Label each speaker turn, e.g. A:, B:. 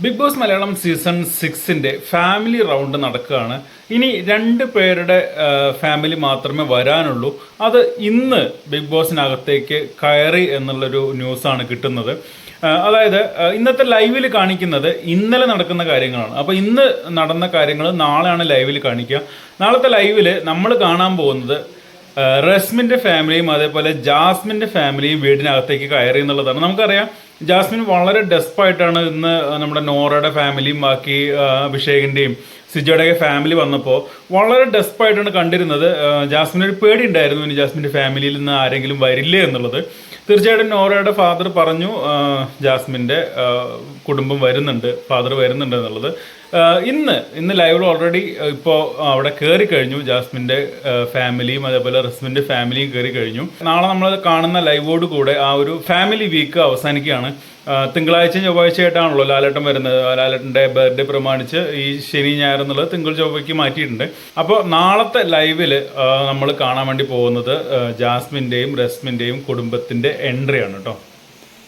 A: Big boss Malayalam season 6ന്റെ family round നടക്കുകയാണ്. ഇനി 2 പേരുടെ ഫാമിലി മാത്രമേ വരാനുള്ളൂ. അത് ഇന്ന് ബിഗ് ബോസിനകത്തേക്ക് കയറി എന്നുള്ളൊരു ന്യൂസാണ് കിട്ടുന്നത്. അതായത് ഇന്നത്തെ ലൈവിൽ കാണിക്കുന്നത് ഇന്നലെ നടക്കുന്ന കാര്യങ്ങളാണ്. അപ്പോൾ ഇന്ന് നടന്ന കാര്യങ്ങൾ നാളെയാണ് ലൈവിൽ കാണിക്കുക. നാളത്തെ ലൈവിൽ നമ്മൾ കാണാൻ പോകുന്നത് റസ്മിൻ്റെ ഫാമിലിയും അതേപോലെ ജാസ്മിൻ്റെ ഫാമിലിയും വീടിനകത്തേക്ക് കയറി എന്നുള്ളതാണ്. നമുക്കറിയാം ജാസ്മിൻ വളരെ ഡെസ്പായിട്ടാണ് ഇന്ന് നമ്മുടെ നോറയുടെ ഫാമിലിയും ബാക്കി അഭിഷേകിൻ്റെയും സിജോയുടെയൊക്കെ ഫാമിലി വന്നപ്പോൾ വളരെ ഡെസ്പായിട്ടാണ് കണ്ടിരുന്നത്. ജാസ്മിന് ഒരു പേടി ഉണ്ടായിരുന്നു ഇനി ജാസ്മിൻ്റെ ഫാമിലിയിൽ നിന്ന് ആരെങ്കിലും വരില്ലേ എന്നുള്ളത്. തീർച്ചയായിട്ടും നോറയുടെ ഫാദർ പറഞ്ഞു ജാസ്മിൻ്റെ കുടുംബം വരുന്നുണ്ട്, ഫാദർ വരുന്നുണ്ട് എന്നുള്ളത്. ഇന്ന് ലൈവിൽ ഓൾറെഡി ഇപ്പോൾ അവിടെ കയറി കഴിഞ്ഞു. ജാസ്മിൻ്റെ ഫാമിലിയും അതേപോലെ റസ്മിൻ്റെ ഫാമിലിയും കയറി കഴിഞ്ഞു. നാളെ നമ്മൾ കാണുന്ന ലൈവോട് കൂടെ ആ ഒരു ഫാമിലി വീക്ക് അവസാനിക്കുകയാണ്. തിങ്കളാഴ്ചയും ചൊവ്വാഴ്ചയായിട്ടാണല്ലോ ലാലേട്ടൻ വരുന്നത്. ലാലേട്ടൻ്റെ ബർത്ത്ഡേ പ്രമാണിച്ച് ഈ ശനി ഞായർ എന്നുള്ളത് തിങ്കൾ ചൊവ്വയ്ക്ക് മാറ്റിയിട്ടുണ്ട്. അപ്പോൾ നാളത്തെ ലൈവിൽ നമ്മൾ കാണാൻ വേണ്ടി പോകുന്നത് ജാസ്മിൻ്റെയും റസ്മിൻ്റെയും കുടുംബത്തിൻ്റെ എൻട്രിയാണ് കേട്ടോ.